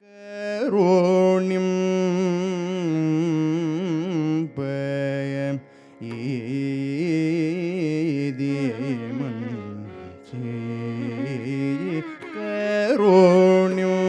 கரோணிம் பயம் ஏதிமன் கரோணிம்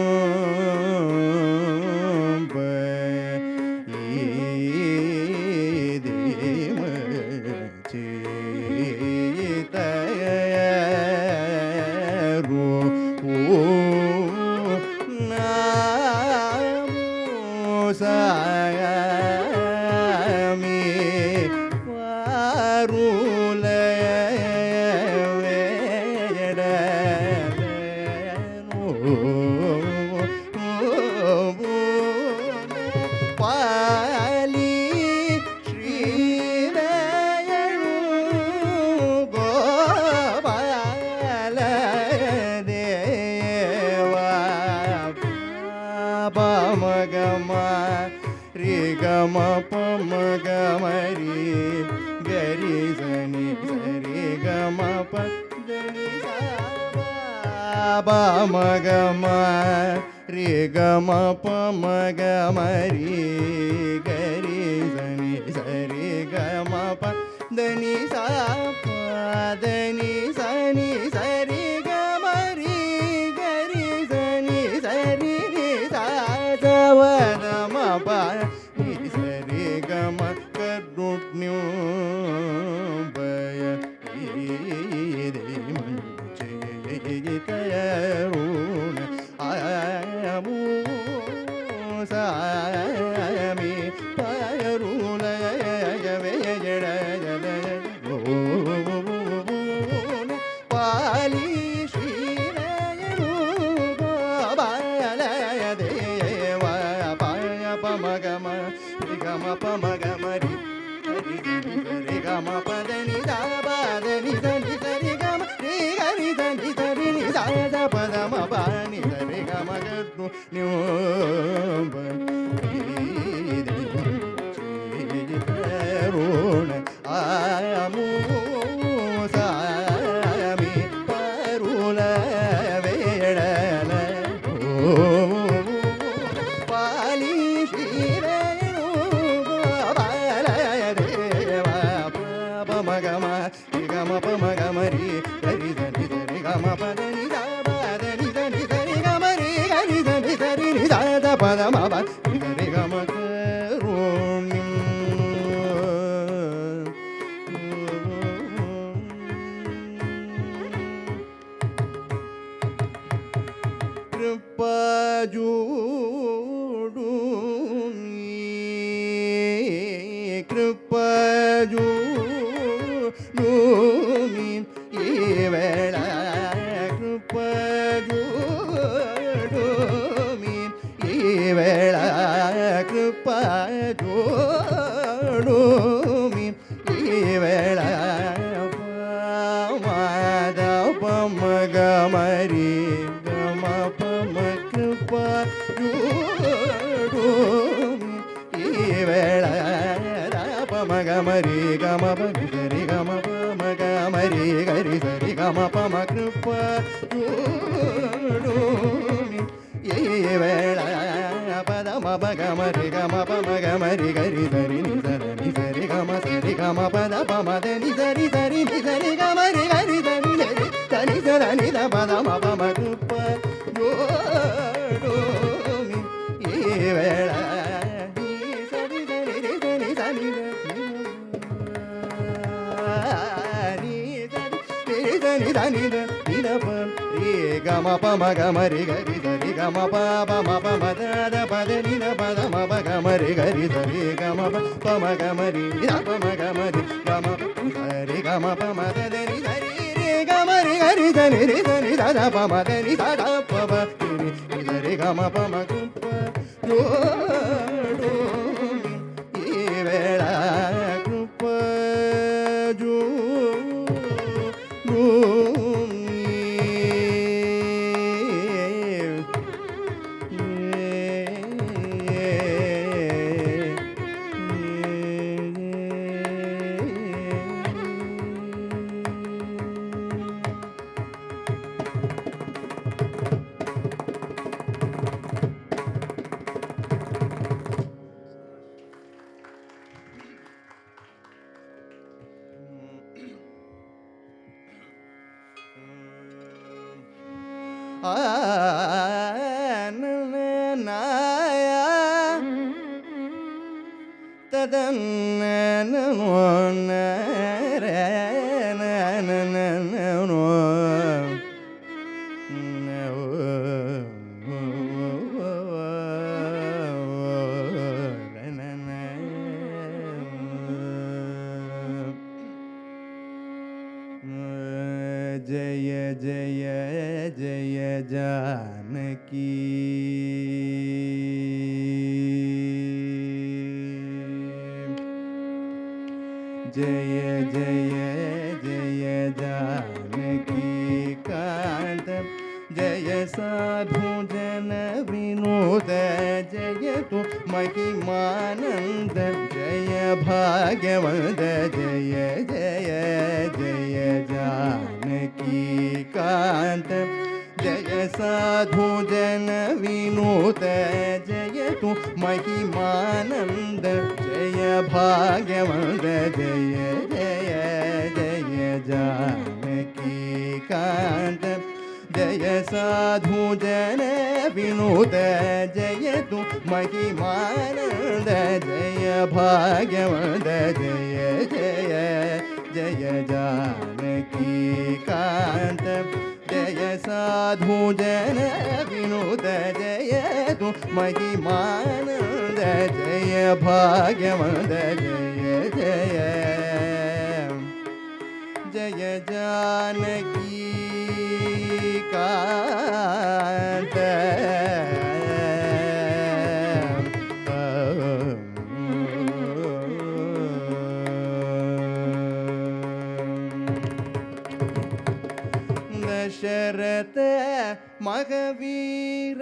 மகம ரே கம பமக மரி கரி சனி சரி கம பதனி சா பதனி சனி சரி கமரி கரி சனி சரி சா சவதம பனி சரி கம கருண்யோ பய கருண ஆயமு சாமி பருண வேஜட பாலி ஸ்ரீரயனு பாலய தேவ பாய பமகம ரிகம பமகமரி ரி கம பதனி தாபதனி சனி சரி கம ரி கரி சனி சரி நி சாத பதம பானி சரி கம கரு ன்யோப கருண ஆயமு சாமி பருண வேடல பாலி ஸ்ரீரேணு பாலய தேவ பமகம ரிகம பமகமரி கரி சரி சரி கம பதனி தாபதனி சனி சரி கமரி கரி சனி சரி நி சாத பதம சரி கம கருண்யம் கிருபஜூடு கிருபஜூடு ஈவேள கிருபஜூடு ஈவேள கிருபஜூடு ஈவேள மாத பமகமரி கம பம கிருபஜூடு ஈவேள பமகமரி கம பனி சரி கம பமகமரி கரி சரி கம பம கிருபஜூடு ஈவேள பதம பகமரி கம பமகமரி கரி சரி நி சரி கம பத பமதனி சரி சரி நி சரி கமரி கரி சரி நரி சனி சரணி த பதம பம கிருபஜூடு ஈவேள சரி சரி ரி சனி சனி சனி சனி ரி கம பமகமரி கரி சரி கம பம பமத பதனி பதம பகமரி கரி சரி கம பமகமரி பமகமரி கம சரி கம பமதனி சரி ரி கமரி கரி சனி ரி சனி சத பமதனி சத பம சரி கம பம கிருபஜூடு ஈவேள கிருபஜூடு ಜಯ ಜಯ ಜಯ ಜಾನಕಿ ಜಯ ಜಯ ಜಯ ಜಾನಕಿ ಕಾಂತ ಜಯ ಸಾಧು ಜನ ವಿನೋದ ಜಯ ತು ಮಹಿಮಾನಂದ ಜಯ ಭಾಗ್ಯವಂತ ಜಯ ಜಯ ಜಯ ಜಾನಕಿ ಕಾಂತ ಜಯ ಸಾಧು ಜನ ವಿನೋದ ಜಯ ತು ಮಹಿಮಾನಂದ ಜಯ ಭಾಗ್ಯವಂತ ಜಯ ಜಯ ಜಯ ಜಾನಕಿ ಕಾಂತ ಜಯ ಸಾಧು ಜನ ವಿನೋದ ಜಯ ತು ಮಹಿಮಾನಂದ ಜಯ ಭಾಗ್ಯವಂತ ಜಯ ಜಯ ಜಯ ಜಾನಕಿ ಕಾಂತ ಜಯ ಸಾಧು ಜನ ವಿನೋದ ಜಯ ತು ಮಹಿಮಾನಂದ ಜಯ ಭಾಗ್ಯವಂತ ಜಯ ಜಯ ಜಯ ಜಾನಕಿ ಕಾಂತ ದಶರಥ ಮಗವೀರ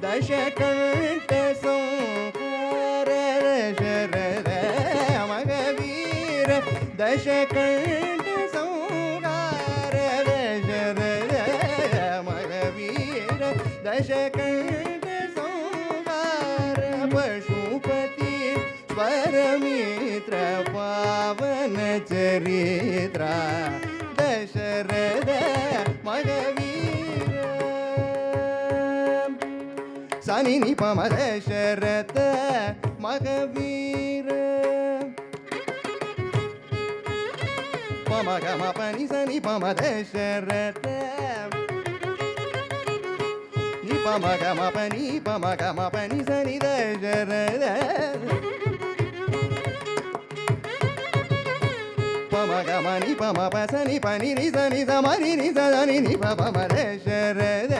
ದಶಕಂಠ ಸಂಹಾರ ದಶರಥ ಮಗವೀರ ದಶಕಂಠ ಸಂಹಾರ ದಶರಥ ಮಗವೀರ ದಶಕಂಠ ಸಂಹಾರ ಪಶುಪತಿ ಸ್ವರಮಿತ್ರ ಪಾವನ ಚರಿತ್ರ ದಶರಥ ಮಗವೀರ ಸನಿ ನಿಪ ದಶರಥ ಮಗವೀರ ಪಮ ಗಮ ಪನಿ ಸನಿ ಪಮ ದಶರಥ ನಿ ಪಮ ಗಮ ಪನಿ ಸನಿ ದಶರಥ ಪಮ ಗಮ ನಿ ಪಮ ಪ ಸನಿ ಪನಿ ನಿ ಸನಿ ಸ ಮನಿ ನಿ ಸ ನಿ ನಿ ಪ ಪಮ ದಶರಥ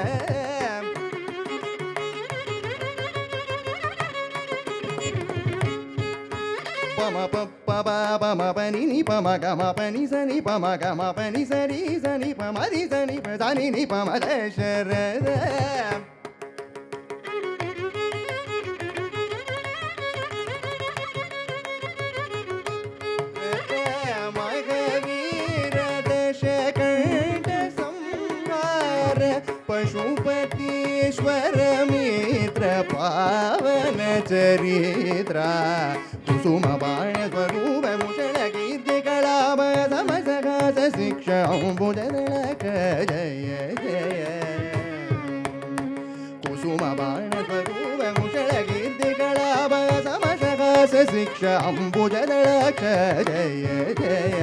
ಪಮ ಪ ಪಮ ಪನಿ ನಿ ಪಮ ಗಮ ಪನಿ ಸನಿ ಪಮ ಗಮ ಪನಿ ಸರಿ ಸನಿ ಪಮ ರಿ ಸನಿ ಪ ಸನಿ ನಿ ಪಮ ದಶರಥ ಮಗವೀರ ದಶಕಂಠ ಸಂಹಾರ ಪಶುಪತೀಶ್ವರ ಮಿತ್ರ ಪಾವನ ಚರಿತ್ರ ಕುಸುಮ ಬಾಣ ಸ್ವರೂಪ ಮುಷಣ ಕೀರ್ತಿ ಕಳಾಪ ಸಮಸಗಾಸ ಶಿಕ್ಷ ಅಂಬುಜದಳಕ ಜಯ ಜಯ ಕುಸುಮ ಬಾಣ ಸ್ವರೂಪ ಮುಷಣ ಕೀರ್ತಿ ಕಳಾಪ ಸಮಸಗಾಸ ಶಿಕ್ಷ ಅಂಬುಜದಳಕ ಜಯ ಜಯ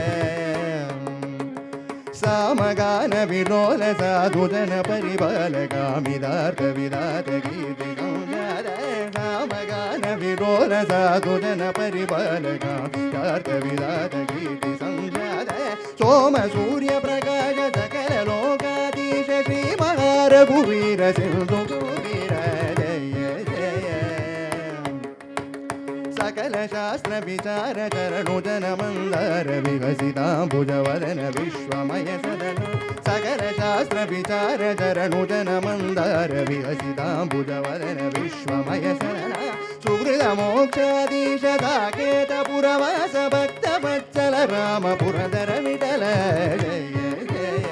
ಸಾಮಗಾನ ವಿಲೋಲ ಸಾಧು ಜನ ಪರಿಬಲ ಕಾಮಿದಾರ್ಥ ವಿಧಾತ ಕೀರ್ತಿ ಸಂಜಾತ ಸಾಮಗಾನ ವಿಲೋಲ ಸಾಧು ಜನ ಪರಿಬಲ ಕಾಮಿದಾರ್ಥ ವಿಧಾತ ಕೀರ್ತಿ ಸಂಜಾತ ಸೋಮ ಸೂರ್ಯ ಪ್ರಕಾಶ ಸಕಲ ಲೋಕಾಧೀಶ ಶ್ರೀ ಮಹಾರಘುವೀರ ಸಿಂಧು ವೀರ ಜಯ ಜಯ ಸಕಲ ಶಾಸ್ತ್ರ ವಿಚಾರ ಚರಣು ಜನ ಮಂದಾರ ವಿಕಸಿತಾಂಬುಜವದನ ವಿಶ್ವಮಯ ಸದನ ಸಕಲ ಶಾಸ್ತ್ರ ವಿಚಾರ ಚರಣು ಜನ ಮಂದಾರ ವಿಕಸಿತಾಂಬುಜವದನ ವಿಶ್ವಮಯ ಸದನ ಸುಹೃದ ಮೋಕ್ಷಾಧೀಶ ಸಾಕೇತ ಪುರವಾಸ ಭಕ್ತ ವತ್ಸಲ ರಾಮ ಪುರಧರ ವಿಠಲ ಜಯ ಜಯ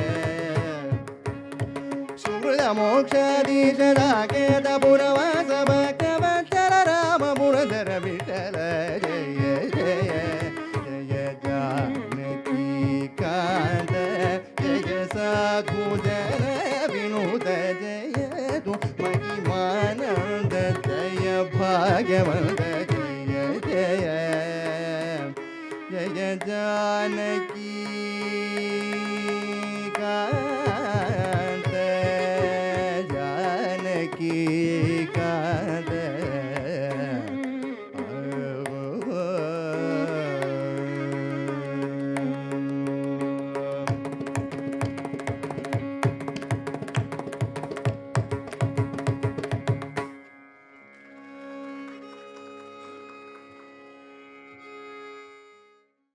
ಸುಹೃದ ಮೋಕ್ಷಾಧೀಶ ಸಾಕೇತ ಪುರವಾಸ ಭಕ್ತ ವತ್ಸಲ ರಾಮ ಪುರಧರ ವಿಠಲ ಜಯ ಜಯ ಜಯ ಜಾನಕಿ ಕಾಂತ ಜಯ ಸಾಧು ಜನ ವಿನುತ ಜಯ ತು ಮಹಿಮಾನಂದ ಜಯ ಭಾಗ್ಯವಂತ ಜಯ ಜಯ ಜಯ ಜಾನಕಿ